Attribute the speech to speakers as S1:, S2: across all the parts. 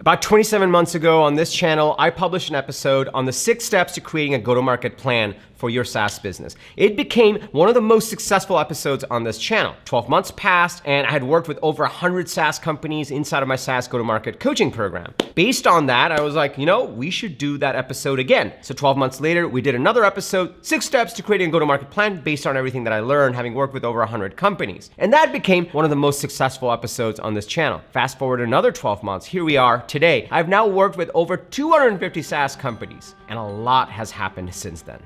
S1: About 27 months ago on this channel, I published an episode on the 6 steps to creating a go-to-market plan for your SaaS business. It became one of the most successful episodes on this channel. 12 months passed and I had worked with over 100 SaaS companies inside of my SaaS go-to-market coaching program. Based on that, I was like, we should do that episode again. So 12 months later, we did another episode, 6 steps to creating a go-to-market plan based on everything that I learned having worked with over 100 companies. And that became one of the most successful episodes on this channel. Fast forward another 12 months, here we are today. I've now worked with over 250 SaaS companies and a lot has happened since then.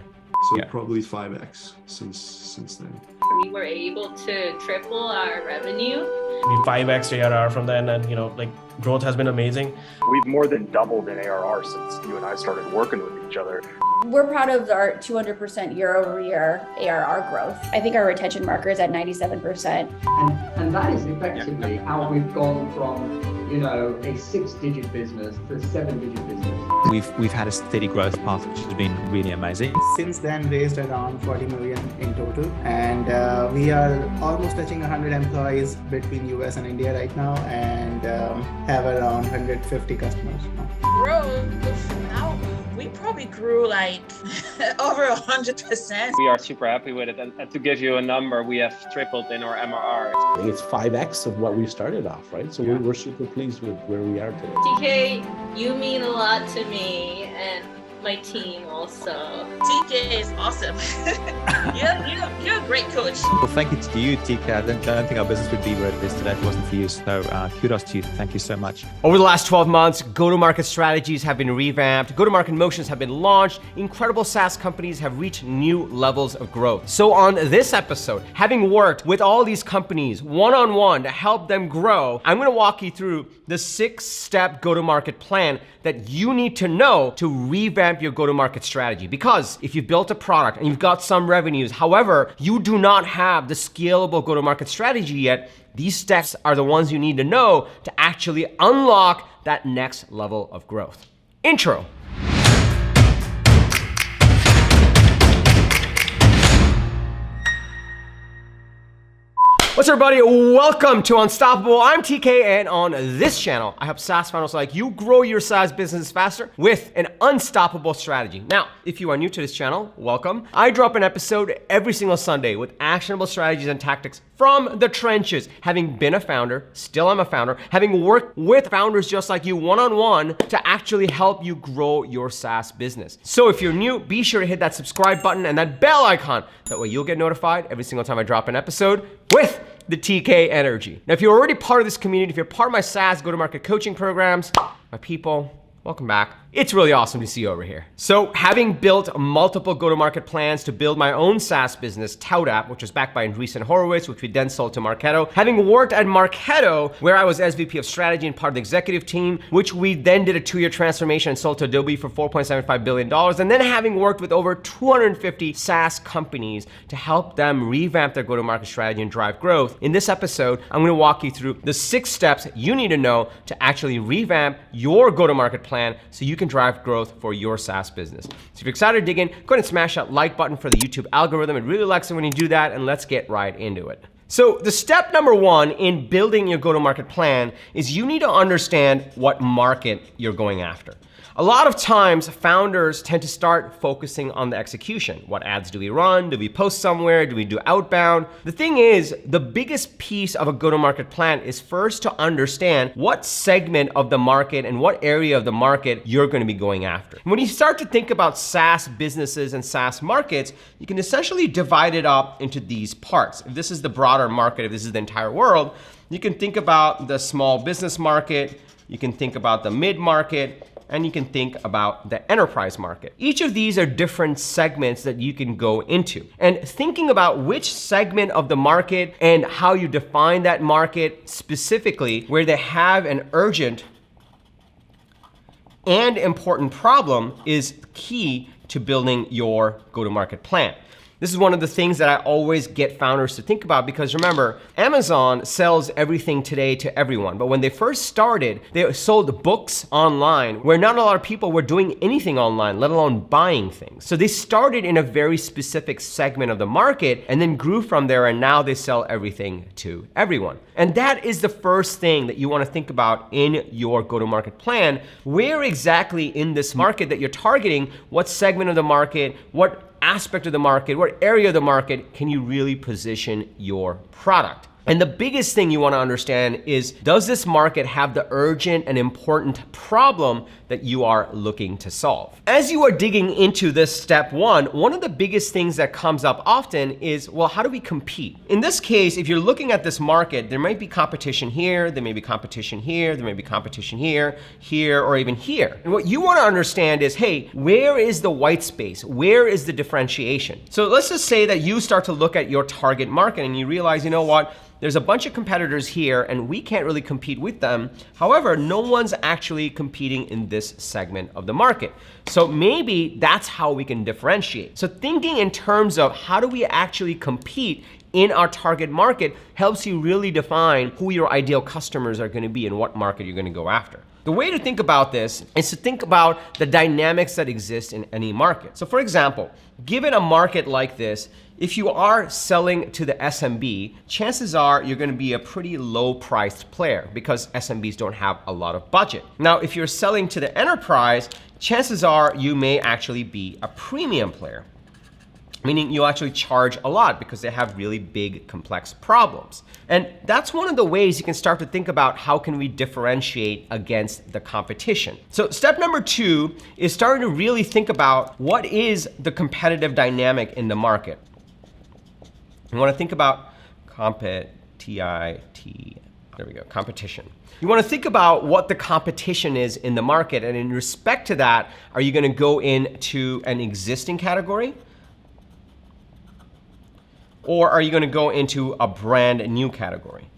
S2: So probably 5x since then.
S3: We were able to triple our revenue.
S4: We 5x ARR from then, and growth has been amazing.
S5: We've more than doubled in ARR since you and I started working with each other.
S6: We're proud of our 200% year-over-year ARR growth. I think our retention marker is at 97%.
S7: And that is effectively how we've gone from, a 6-digit business to a 7-digit business.
S8: We've had a steady growth path, which has been really amazing.
S9: Since then, raised around 40 million in total, and we are almost touching 100 employees between US and India right now, and have around 150 customers now.
S10: Growth now. We probably grew over 100%.
S11: We are super happy with it. And to give you a number, we have tripled in our MRR.
S12: I think it's 5x of what we started off, right? So we're super pleased with where we are today.
S3: TK, you mean a lot to me and my team also.
S10: TK is awesome. you're a great coach.
S8: Well, thank you to you, TK. I don't think our business would be where it is today if it wasn't for you. So kudos to you. Thank you so much.
S1: Over the last 12 months, go-to-market strategies have been revamped, go-to-market motions have been launched, incredible SaaS companies have reached new levels of growth. So on this episode, having worked with all these companies one-on-one to help them grow, I'm gonna walk you through the 6-step go-to-market plan that you need to know to revamp your go-to-market strategy. Because if you've built a product and you've got some revenues, however, you do not have the scalable go-to-market strategy yet, these steps are the ones you need to know to actually unlock that next level of growth. Intro. What's up, everybody? Welcome to Unstoppable. I'm TK, and on this channel, I help SaaS founders like you grow your SaaS business faster with an unstoppable strategy. Now, if you are new to this channel, welcome. I drop an episode every single Sunday with actionable strategies and tactics from the trenches. Having been a founder, still I'm a founder, having worked with founders just like you one-on-one to actually help you grow your SaaS business. So if you're new, be sure to hit that subscribe button and that bell icon. That way you'll get notified every single time I drop an episode with the TK energy. Now, if you're already part of this community, if you're part of my SaaS go-to-market coaching programs, my people, welcome back. It's really awesome to see you over here. So having built multiple go-to-market plans to build my own SaaS business, ToutApp, which was backed by Andreessen Horowitz, which we then sold to Marketo. Having worked at Marketo, where I was SVP of strategy and part of the executive team, which we then did a 2-year transformation and sold to Adobe for $4.75 billion. And then having worked with over 250 SaaS companies to help them revamp their go-to-market strategy and drive growth. In this episode, I'm gonna walk you through the 6 steps you need to know to actually revamp your go-to-market plan so you can drive growth for your SaaS business. So if you're excited to dig in, go ahead and smash that like button for the YouTube algorithm. It really likes it when you do that, and let's get right into it. So the step number 1 in building your go-to-market plan is you need to understand what market you're going after. A lot of times, founders tend to start focusing on the execution. What ads do we run? Do we post somewhere? Do we do outbound? The thing is, the biggest piece of a go-to-market plan is first to understand what segment of the market and what area of the market you're going to be going after. When you start to think about SaaS businesses and SaaS markets, you can essentially divide it up into these parts. If this is the broader market, if this is the entire world, you can think about the small business market, you can think about the mid-market, and you can think about the enterprise market. Each of these are different segments that you can go into. And thinking about which segment of the market and how you define that market specifically, where they have an urgent and important problem, is key to building your go-to-market plan. This is one of the things that I always get founders to think about, because remember, Amazon sells everything today to everyone. But when they first started, they sold books online where not a lot of people were doing anything online, let alone buying things. So they started in a very specific segment of the market and then grew from there, and now they sell everything to everyone. And that is the first thing that you want to think about in your go-to-market plan. Where exactly in this market that you're targeting, what segment of the market, what aspect of the market, what area of the market can you really position your product? And the biggest thing you want to understand is, does this market have the urgent and important problem that you are looking to solve? As you are digging into this step one of the biggest things that comes up often is, well, how do we compete? In this case, if you're looking at this market, there might be competition here, there may be competition here, there may be competition here, here, or even here. And what you want to understand is, hey, where is the white space? Where is the differentiation? So let's just say that you start to look at your target market and you realize, you know what? There's a bunch of competitors here and we can't really compete with them. However, no one's actually competing in this segment of the market. So maybe that's how we can differentiate. So thinking in terms of how do we actually compete in our target market helps you really define who your ideal customers are going to be and what market you're going to go after. The way to think about this is to think about the dynamics that exist in any market. So for example, given a market like this, if you are selling to the SMB, chances are you're going to be a pretty low priced player because SMBs don't have a lot of budget. Now, if you're selling to the enterprise, chances are you may actually be a premium player, meaning you actually charge a lot because they have really big, complex problems. And that's one of the ways you can start to think about how can we differentiate against the competition. So step number 2 is starting to really think about what is the competitive dynamic in the market. You want to think about competition. You want to think about what the competition is in the market, and in respect to that, are you going to go into an existing category? Or are you going to go into a brand new category?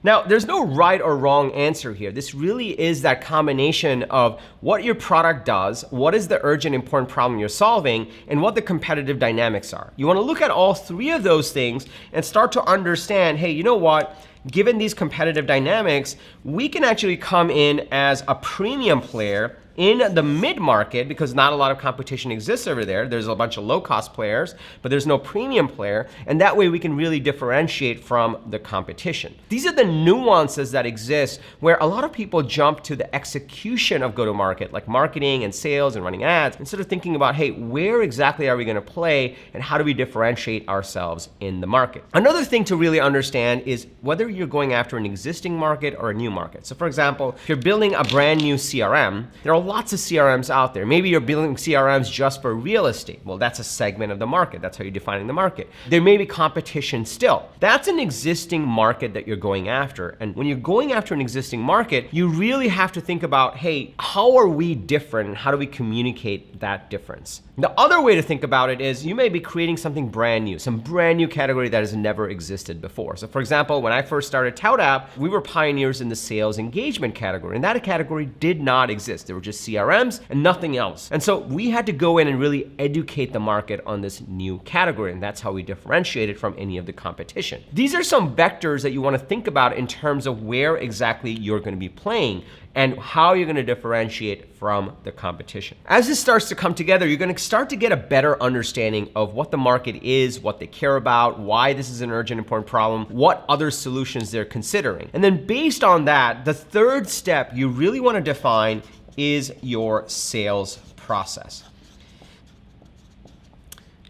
S1: Now, there's no right or wrong answer here. This really is that combination of what your product does, what is the urgent, important problem you're solving, and what the competitive dynamics are. You want to look at all three of those things and start to understand, hey, you know what? Given these competitive dynamics, we can actually come in as a premium player in the mid-market because not a lot of competition exists over there. There's a bunch of low-cost players, but there's no premium player, and that way we can really differentiate from the competition. These are the nuances that exist where a lot of people jump to the execution of go-to-market, like marketing and sales and running ads, instead of thinking about, hey, where exactly are we going to play and how do we differentiate ourselves in the market? Another thing to really understand is whether you're going after an existing market or a new market. So for example, if you're building a brand new CRM, there are lots of CRMs out there. Maybe you're building CRMs just for real estate. Well, that's a segment of the market. That's how you're defining the market. There may be competition still. That's an existing market that you're going after. And when you're going after an existing market, you really have to think about, hey, how are we different and how do we communicate that difference? The other way to think about it is you may be creating something brand new, some brand new category that has never existed before. So for example, when I first started ToutApp, we were pioneers in the sales engagement category, and that category did not exist. There were just CRMs and nothing else. And so we had to go in and really educate the market on this new category, and that's how we differentiated from any of the competition. These are some vectors that you want to think about in terms of where exactly you're going to be playing and how you're going to differentiate from the competition. As this starts to come together, you're going to start to get a better understanding of what the market is, what they care about, why this is an urgent, important problem, what other solutions they're considering. And then based on that, the third step you really want to define is your sales process.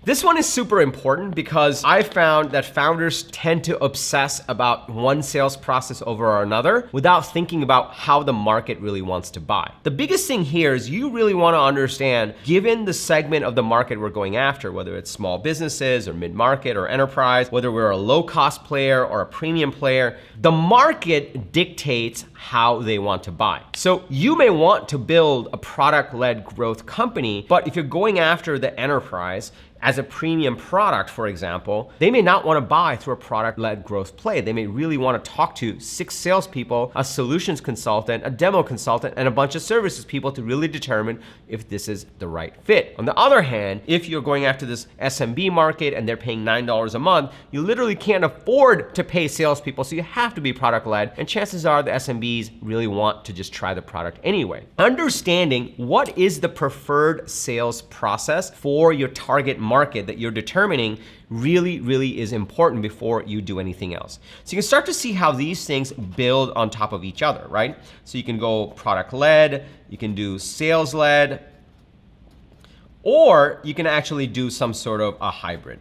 S1: This one is super important because I found that founders tend to obsess about one sales process over another without thinking about how the market really wants to buy. The biggest thing here is you really want to understand, given the segment of the market we're going after, whether it's small businesses or mid-market or enterprise, whether we're a low-cost player or a premium player, the market dictates how they want to buy. So you may want to build a product-led growth company, but if you're going after the enterprise, as a premium product, for example, they may not want to buy through a product-led growth play. They may really want to talk to 6 salespeople, a solutions consultant, a demo consultant, and a bunch of services people to really determine if this is the right fit. On the other hand, if you're going after this SMB market and they're paying $9 a month, you literally can't afford to pay salespeople, so you have to be product-led, and chances are the SMBs really want to just try the product anyway. Understanding what is the preferred sales process for your target market that you're determining really is important before you do anything else. So you can start to see how these things build on top of each other, right? So you can go product-led, you can do sales-led, or you can actually do some sort of a hybrid.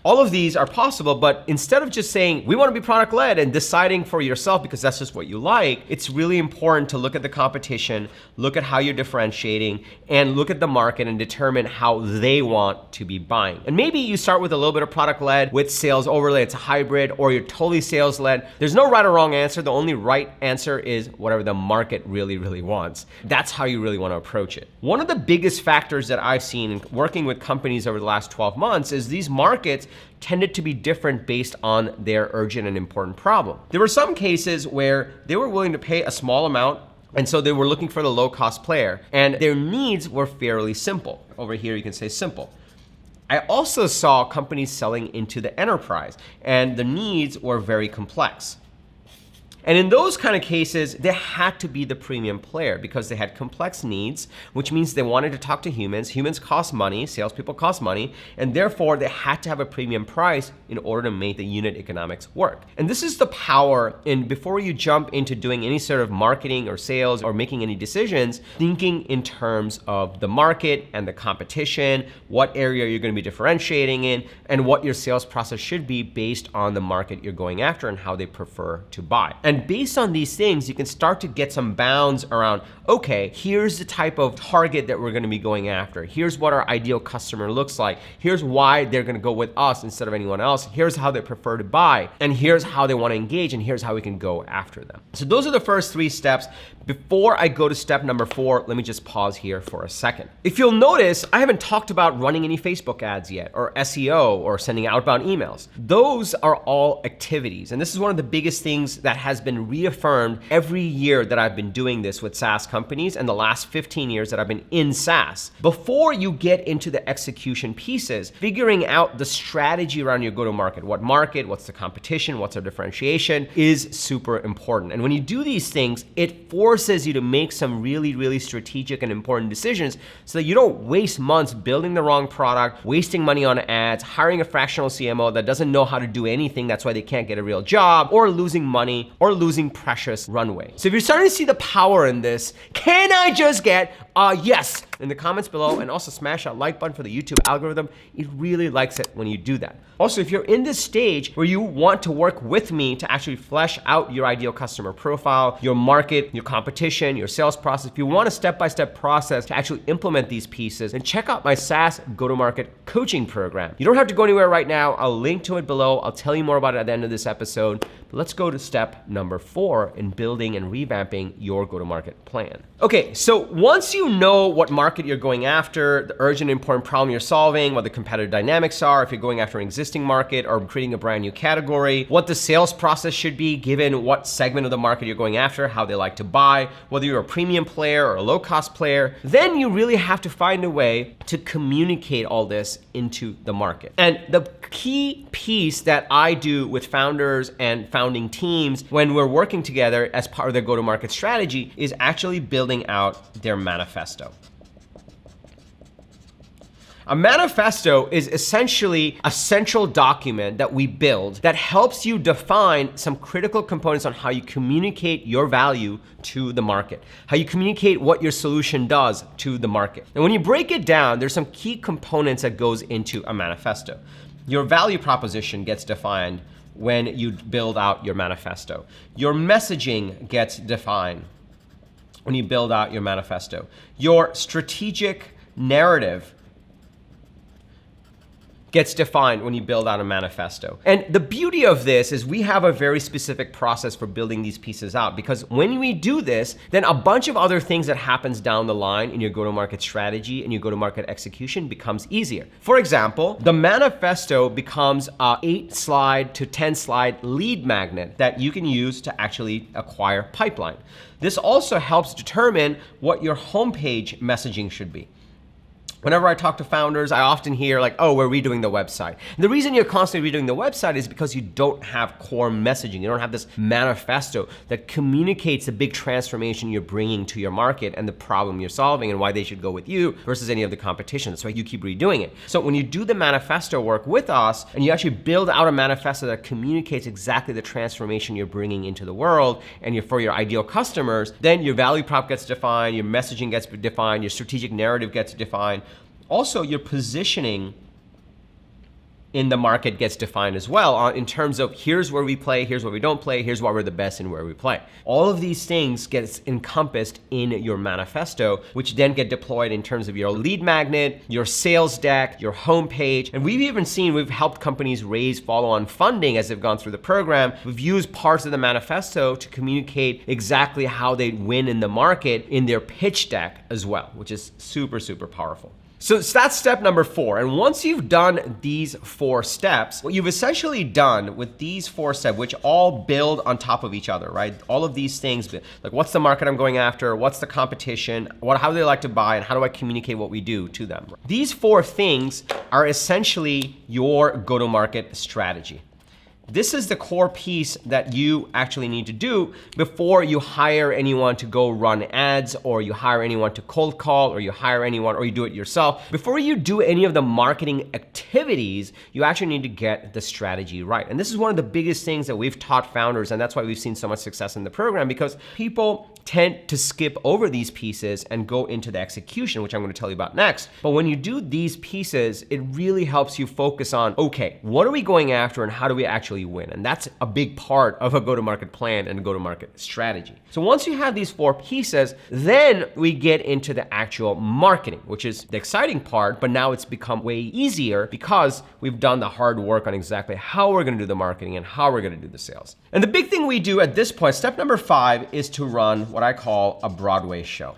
S1: All of these are possible, but instead of just saying, we want to be product-led and deciding for yourself because that's just what you like, it's really important to look at the competition, look at how you're differentiating, and look at the market and determine how they want to be buying. And maybe you start with a little bit of product-led with sales overlay, it's a hybrid, or you're totally sales-led. There's no right or wrong answer. The only right answer is whatever the market really wants. That's how you really want to approach it. One of the biggest factors that I've seen in working with companies over the last 12 months is these markets tended to be different based on their urgent and important problem. There were some cases where they were willing to pay a small amount, and so they were looking for the low-cost player, and their needs were fairly simple. Over here you can say simple. I also saw companies selling into the enterprise, and the needs were very complex. And in those kind of cases, they had to be the premium player because they had complex needs, which means they wanted to talk to humans. Humans cost money, salespeople cost money, and therefore they had to have a premium price in order to make the unit economics work. And this is the power in, before you jump into doing any sort of marketing or sales or making any decisions, thinking in terms of the market and the competition, what area you're going to be differentiating in, and what your sales process should be based on the market you're going after and how they prefer to buy. And based on these things, you can start to get some bounds around, okay, here's the type of target that we're going to be going after. Here's what our ideal customer looks like. Here's why they're going to go with us instead of anyone else. Here's how they prefer to buy. And here's how they want to engage. And here's how we can go after them. So those are the first 3 steps. Before I go to step number 4, let me just pause here for a second. If you'll notice, I haven't talked about running any Facebook ads yet, or SEO, or sending outbound emails. Those are all activities. And this is one of the biggest things that has been reaffirmed every year that I've been doing this with SaaS companies and the last 15 years that I've been in SaaS. Before you get into the execution pieces, figuring out the strategy around your go-to-market, what's the competition, what's our differentiation, is super important. And when you do these things, it forces you to make some really strategic and important decisions so that you don't waste months building the wrong product, wasting money on ads, hiring a fractional CMO that doesn't know how to do anything, that's why they can't get a real job, or losing money, or losing precious runway. So if you're starting to see the power in this, can I just get a yes in the comments below, and also smash that like button for the YouTube algorithm. It really likes it when you do that. Also, if you're in this stage where you want to work with me to actually flesh out your ideal customer profile, your market, your competition, your sales process, if you want a step-by-step process to actually implement these pieces, then check out my SaaS go-to-market coaching program. You don't have to go anywhere right now. I'll link to it below. I'll tell you more about it at the end of this episode. But let's go to step number 4 in building and revamping your go-to-market plan. Okay, so once you know what market you're going after, the urgent and important problem you're solving, what the competitive dynamics are, if you're going after an existing market or creating a brand new category, what the sales process should be given what segment of the market you're going after, how they like to buy, whether you're a premium player or a low-cost player, then you really have to find a way to communicate all this into the market. And the key piece that I do with founders and founding teams when we're working together as part of their go-to-market strategy is actually building out their manifesto. A manifesto is essentially a central document that we build that helps you define some critical components on how you communicate your value to the market, how you communicate what your solution does to the market. And when you break it down, there's some key components that goes into a manifesto. Your value proposition gets defined when you build out your manifesto. Your messaging gets defined when you build out your manifesto. Your strategic narrative gets defined when you build out a manifesto. And the beauty of this is we have a very specific process for building these pieces out, because when we do this, then a bunch of other things that happens down the line in your go-to-market strategy and your go-to-market execution becomes easier. For example, the manifesto becomes a 8-slide to 10-slide lead magnet that you can use to actually acquire pipeline. This also helps determine what your homepage messaging should be. Whenever I talk to founders, I often hear like, oh, we're redoing the website. And the reason you're constantly redoing the website is because you don't have core messaging. You don't have this manifesto that communicates the big transformation you're bringing to your market and the problem you're solving and why they should go with you versus any of the competition. That's why you keep redoing it. So when you do the manifesto work with us and you actually build out a manifesto that communicates exactly the transformation you're bringing into the world and for your ideal customers, then your value prop gets defined, your messaging gets defined, your strategic narrative gets defined. Also, your positioning in the market gets defined as well in terms of here's where we play, here's where we don't play, here's why we're the best and where we play. All of these things get encompassed in your manifesto, which then get deployed in terms of your lead magnet, your sales deck, your homepage. And we've helped companies raise follow-on funding as they've gone through the program. We've used parts of the manifesto to communicate exactly how they win in the market in their pitch deck as well, which is super, super powerful. So that's step number 4. And once you've done these 4 steps, what you've essentially done with these 4 steps, which all build on top of each other, right? All of these things, like what's the market I'm going after? What's the competition? How do they like to buy? And how do I communicate what we do to them? These 4 things are essentially your go-to-market strategy. This is the core piece that you actually need to do before you hire anyone to go run ads, or you hire anyone to cold call, or you hire anyone, or you do it yourself. Before you do any of the marketing activities, you actually need to get the strategy right. And this is one of the biggest things that we've taught founders, and that's why we've seen so much success in the program, because people tend to skip over these pieces and go into the execution, which I'm going to tell you about next. But when you do these pieces, it really helps you focus on, okay, what are we going after and how do we actually win? And that's a big part of a go-to-market plan and a go-to-market strategy. So once you have these 4 pieces, then we get into the actual marketing, which is the exciting part, but now it's become way easier because we've done the hard work on exactly how we're going to do the marketing and how we're going to do the sales. And the big thing we do at this point, step number 5, is to run what I call a Broadway show.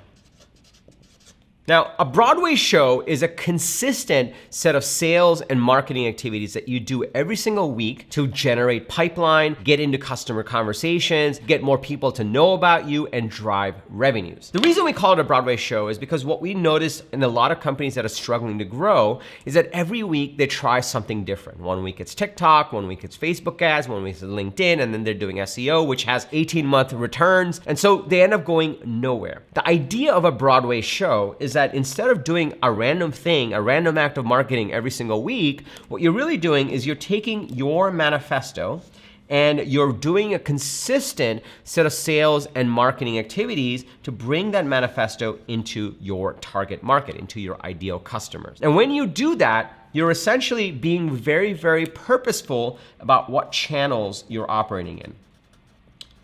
S1: Now, a Broadway show is a consistent set of sales and marketing activities that you do every single week to generate pipeline, get into customer conversations, get more people to know about you, and drive revenues. The reason we call it a Broadway show is because what we notice in a lot of companies that are struggling to grow is that every week they try something different. One week it's TikTok, one week it's Facebook ads, one week it's LinkedIn, and then they're doing SEO, which has 18-month returns. And so they end up going nowhere. The idea of a Broadway show is that instead of doing a random thing, a random act of marketing every single week, what you're really doing is you're taking your manifesto and you're doing a consistent set of sales and marketing activities to bring that manifesto into your target market, into your ideal customers. And when you do that, you're essentially being very, very purposeful about what channels you're operating in.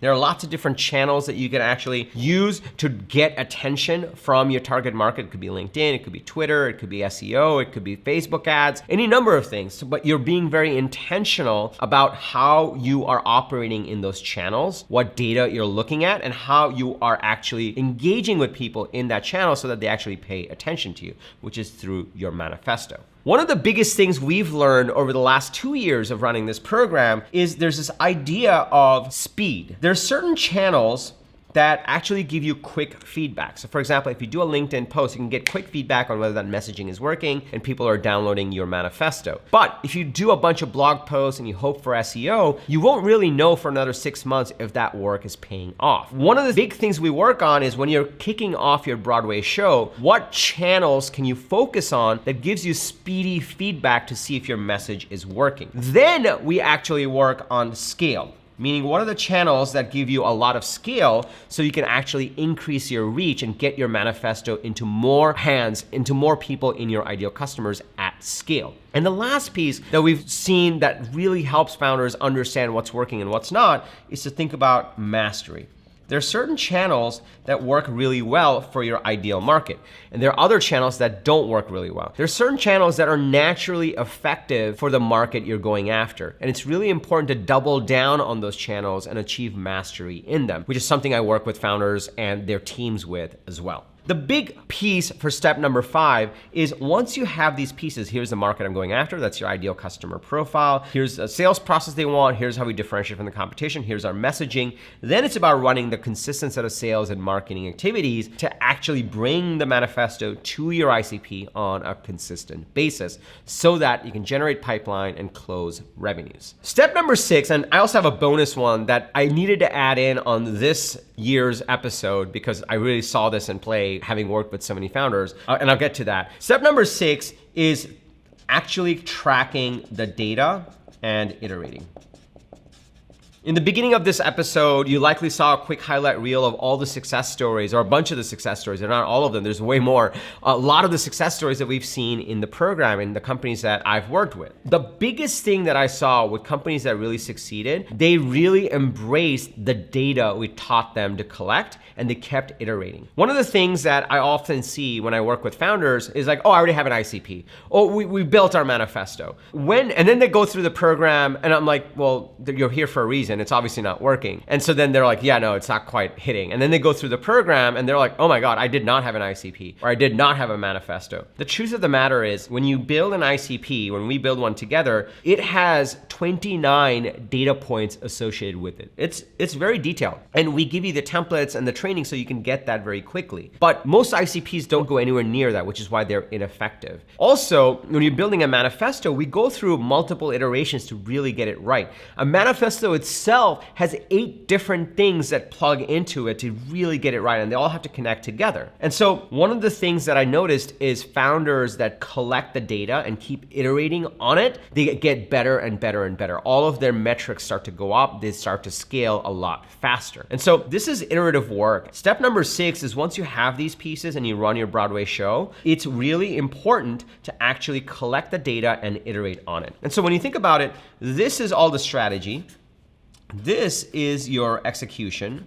S1: There are lots of different channels that you can actually use to get attention from your target market. It could be LinkedIn, it could be Twitter, it could be SEO, it could be Facebook ads, any number of things. But you're being very intentional about how you are operating in those channels, what data you're looking at, and how you are actually engaging with people in that channel so that they actually pay attention to you, which is through your manifesto. One of the biggest things we've learned over the last 2 years of running this program is there's this idea of speed. There's certain channels that actually give you quick feedback. So for example, if you do a LinkedIn post, you can get quick feedback on whether that messaging is working and people are downloading your manifesto. But if you do a bunch of blog posts and you hope for SEO, you won't really know for another 6 months if that work is paying off. One of the big things we work on is when you're kicking off your Broadway show, what channels can you focus on that gives you speedy feedback to see if your message is working? Then we actually work on scale. Meaning, what are the channels that give you a lot of scale so you can actually increase your reach and get your manifesto into more hands, into more people in your ideal customers at scale? And the last piece that we've seen that really helps founders understand what's working and what's not is to think about mastery. There are certain channels that work really well for your ideal market, and there are other channels that don't work really well. There are certain channels that are naturally effective for the market you're going after, and it's really important to double down on those channels and achieve mastery in them, which is something I work with founders and their teams with as well. The big piece for step number 5 is once you have these pieces, here's the market I'm going after, that's your ideal customer profile, here's a sales process they want, here's how we differentiate from the competition, here's our messaging, then it's about running the consistent set of sales and marketing activities to actually bring the manifesto to your ICP on a consistent basis so that you can generate pipeline and close revenues. Step number 6, and I also have a bonus one that I needed to add in on this year's episode because I really saw this in play having worked with so many founders, and I'll get to that. Step number 6 is actually tracking the data and iterating. In the beginning of this episode, you likely saw a quick highlight reel of all the success stories, or a bunch of the success stories. They're not all of them, there's way more. A lot of the success stories that we've seen in the program and the companies that I've worked with. The biggest thing that I saw with companies that really succeeded, they really embraced the data we taught them to collect, and they kept iterating. One of the things that I often see when I work with founders is like, oh, I already have an ICP. Oh, we built our manifesto. And then they go through the program and I'm like, well, you're here for a reason. It's obviously not working. And so then they're like, yeah, no, it's not quite hitting. And then they go through the program and they're like, oh my God, I did not have an ICP, or I did not have a manifesto. The truth of the matter is when you build an ICP, when we build one together, it has 29 data points associated with it. It's very detailed. And we give you the templates and the training so you can get that very quickly. But most ICPs don't go anywhere near that, which is why they're ineffective. Also, when you're building a manifesto, we go through multiple iterations to really get it right. A manifesto itself has 8 different things that plug into it to really get it right, and they all have to connect together. And so one of the things that I noticed is founders that collect the data and keep iterating on it, they get better and better and better. All of their metrics start to go up, they start to scale a lot faster. And so this is iterative work. Step number 6 is once you have these pieces and you run your Broadway show, it's really important to actually collect the data and iterate on it. And so when you think about it, this is all the strategy. This is your execution.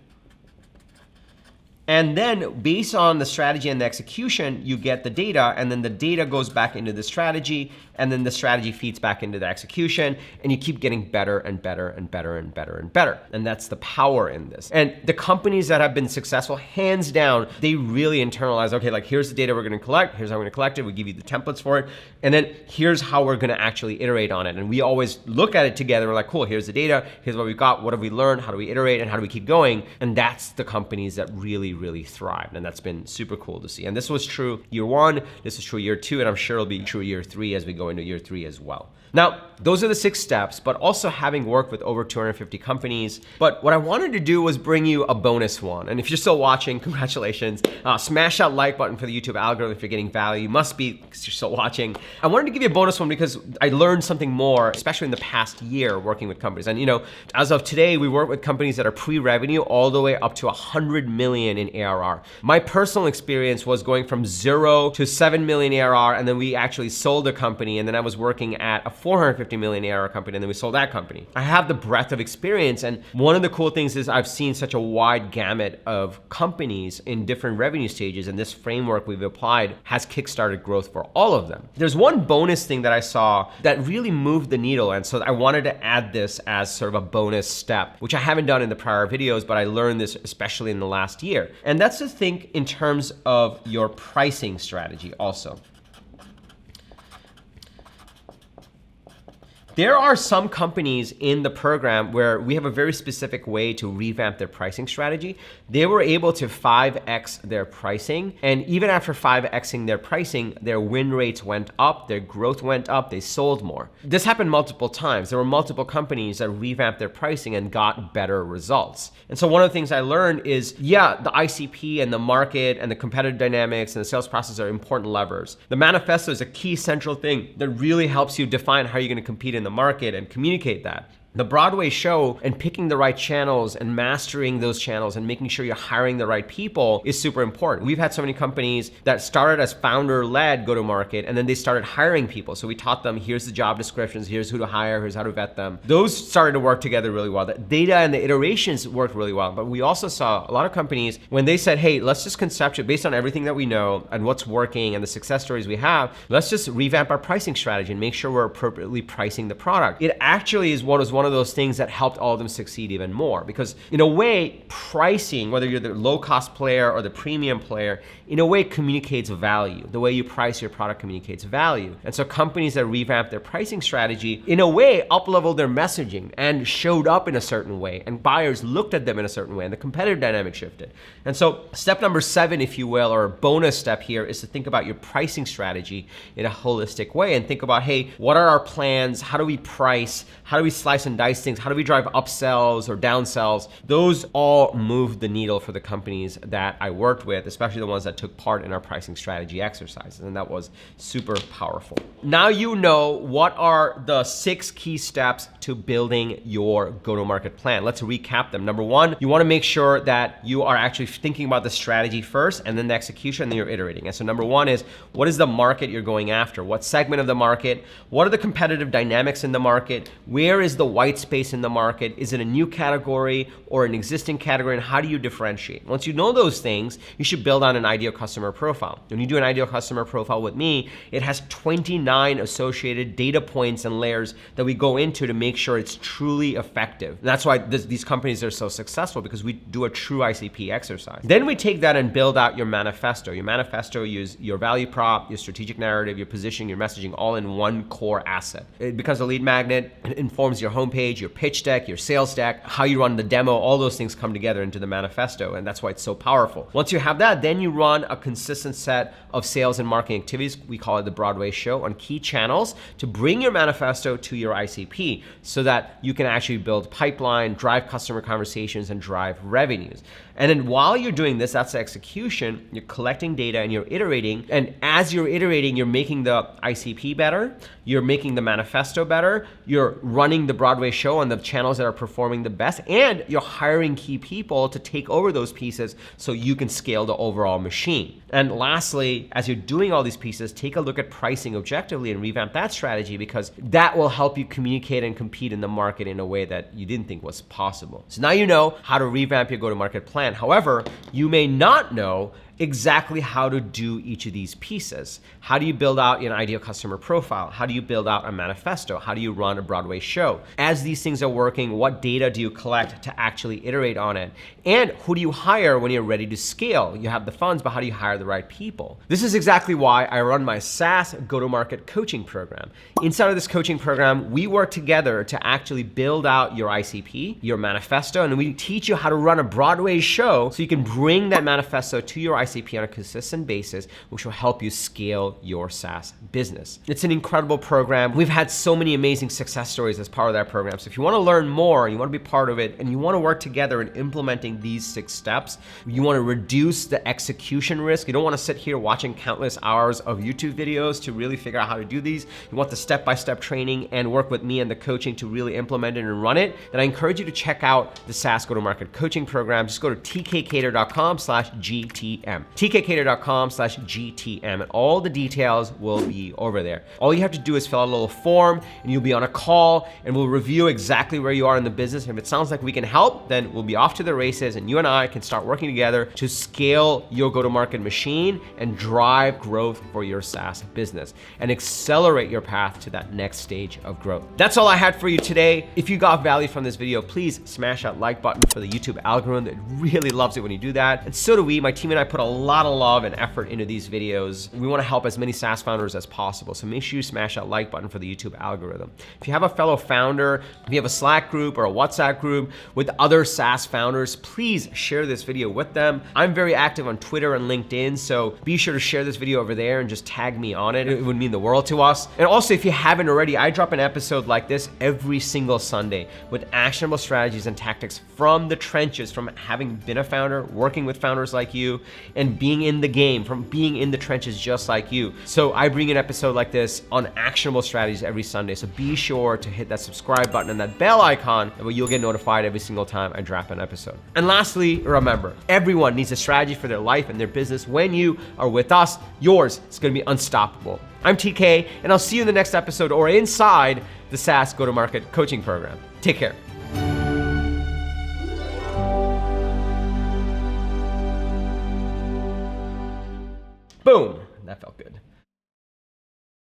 S1: And then based on the strategy and the execution, you get the data, and then the data goes back into the strategy, and then the strategy feeds back into the execution, and you keep getting better and better and better and better and better. And that's the power in this. And the companies that have been successful, hands down, they really internalize, okay, like here's the data we're gonna collect, here's how we're gonna collect it, we give you the templates for it, and then here's how we're gonna actually iterate on it. And we always look at it together, we're like, cool, here's the data, here's what we've got, what have we learned, how do we iterate, and how do we keep going? And that's the companies that really thrived, and that's been super cool to see. And this was true year 1, this is true year 2, and I'm sure it'll be true year 3 as we go into year 3 as well. Now, those are the 6 steps, but also having worked with over 250 companies. But what I wanted to do was bring you a bonus one. And if you're still watching, congratulations. Smash that like button for the YouTube algorithm if you're getting value. You must be because you're still watching. I wanted to give you a bonus one because I learned something more, especially in the past year working with companies. And you know, as of today, we work with companies that are pre-revenue all the way up to 100 million in ARR. My personal experience was going from 0 to 7 million ARR, and then we actually sold a company, and then I was working at a 450 million ARR company, and then we sold that company. I have the breadth of experience, and one of the cool things is I've seen such a wide gamut of companies in different revenue stages, and this framework we've applied has kickstarted growth for all of them. There's one bonus thing that I saw that really moved the needle, and so I wanted to add this as sort of a bonus step, which I haven't done in the prior videos, but I learned this especially in the last year. And that's to think in terms of your pricing strategy also. There are some companies in the program where we have a very specific way to revamp their pricing strategy. They were able to 5x their pricing, and even after 5xing their pricing, their win rates went up, their growth went up, they sold more. This happened multiple times. There were multiple companies that revamped their pricing and got better results. And so one of the things I learned is, yeah, the ICP and the market and the competitive dynamics and the sales process are important levers. The manifesto is a key central thing that really helps you define how you're gonna compete in the market and communicate that. The Broadway show and picking the right channels and mastering those channels and making sure you're hiring the right people is super important. We've had so many companies that started as founder-led go-to-market, and then they started hiring people. So we taught them, here's the job descriptions, here's who to hire, here's how to vet them. Those started to work together really well. The data and the iterations worked really well. But we also saw a lot of companies, when they said, hey, let's just conceptualize, based on everything that we know and what's working and the success stories we have, let's just revamp our pricing strategy and make sure we're appropriately pricing the product. It actually was one of those things that helped all of them succeed even more, because in a way, pricing, whether you're the low cost player or the premium player, in a way communicates value. The way you price your product communicates value. And so companies that revamped their pricing strategy, in a way, up-leveled their messaging and showed up in a certain way, and buyers looked at them in a certain way, and the competitive dynamic shifted. And so step number 7, if you will, or a bonus step here, is to think about your pricing strategy in a holistic way and think about, hey, what are our plans? How do we price? How do we slice and dice things? How do we drive upsells or downsells? Those all moved the needle for the companies that I worked with, especially the ones that took part in our pricing strategy exercises, and that was super powerful. Now you know what are the 6 key steps to building your go-to-market plan. Let's recap them. Number 1, you want to make sure that you are actually thinking about the strategy first and then the execution, and then you're iterating. And so number 1 is, what is the market you're going after? What segment of the market? What are the competitive dynamics in the market? Where is the white space in the market? Is it a new category or an existing category? And how do you differentiate? Once you know those things, you should build on an ideal customer profile. When you do an ideal customer profile with me, it has 29 associated data points and layers that we go into to make sure it's truly effective. And that's why these companies are so successful, because we do a true ICP exercise. Then we take that and build out your manifesto. Your manifesto use your value prop, your strategic narrative, your positioning, your messaging, all in one core asset. It becomes a lead magnet. It informs your homepage, your pitch deck, your sales deck, how you run the demo. All those things come together into the manifesto, and that's why it's so powerful. Once you have that, then you run a consistent set of sales and marketing activities. We call it the Broadway show, on key channels to bring your manifesto to your ICP so that you can actually build pipeline, drive customer conversations, and drive revenues. And then while you're doing this, that's the execution, you're collecting data and you're iterating. And as you're iterating, you're making the ICP better, you're making the manifesto better, you're running the Broadway show on the channels that are performing the best, and you're hiring key people to take over those pieces so you can scale the overall machine. And lastly, as you're doing all these pieces, take a look at pricing objectively and revamp that strategy, because that will help you communicate and compete in the market in a way that you didn't think was possible. So now you know how to revamp your go-to-market plan. However, you may not know exactly how to do each of these pieces. How do you build out an ideal customer profile? How do you build out a manifesto? How do you run a Broadway show? As these things are working, what data do you collect to actually iterate on it? And who do you hire when you're ready to scale? You have the funds, but how do you hire the right people? This is exactly why I run my SaaS go-to-market coaching program. Inside of this coaching program, we work together to actually build out your ICP, your manifesto, and we teach you how to run a Broadway show so you can bring that manifesto to your ICP on a consistent basis, which will help you scale your SaaS business. It's an incredible program. We've had so many amazing success stories as part of that program. So if you want to learn more, you want to be part of it, and you want to work together in implementing these 6 steps, you want to reduce the execution risk. You don't want to sit here watching countless hours of YouTube videos to really figure out how to do these. You want the step-by-step training and work with me and the coaching to really implement it and run it. Then I encourage you to check out the SaaS go-to-market coaching program. Just go to tkcater.com/GTM. tkcater.com/GTM, and all the details will be over there. All you have to do is fill out a little form, and you'll be on a call, and we'll review exactly where you are in the business. And if it sounds like we can help, then we'll be off to the races, and you and I can start working together to scale your go-to-market machine and drive growth for your SaaS business and accelerate your path to that next stage of growth. That's all I had for you today. If you got value from this video, please smash that like button for the YouTube algorithm. It really loves it when you do that. And so do we. My team and I put a lot of love and effort into these videos. We want to help as many SaaS founders as possible. So make sure you smash that like button for the YouTube algorithm. If you have a fellow founder, if you have a Slack group or a WhatsApp group with other SaaS founders, please share this video with them. I'm very active on Twitter and LinkedIn, so be sure to share this video over there and just tag me on it. It would mean the world to us. And also, if you haven't already, I drop an episode like this every single Sunday with actionable strategies and tactics from the trenches, from having been a founder, working with founders like you, and being in the game, from being in the trenches just like you. So I bring an episode like this on actionable strategies every Sunday. So be sure to hit that subscribe button and that bell icon, and you'll get notified every single time I drop an episode. And lastly, remember, everyone needs a strategy for their life and their business. When you are with us, yours is gonna be unstoppable. I'm TK, and I'll see you in the next episode or inside the SaaS Go-to-Market Coaching Program. Take care. Boom, that felt good.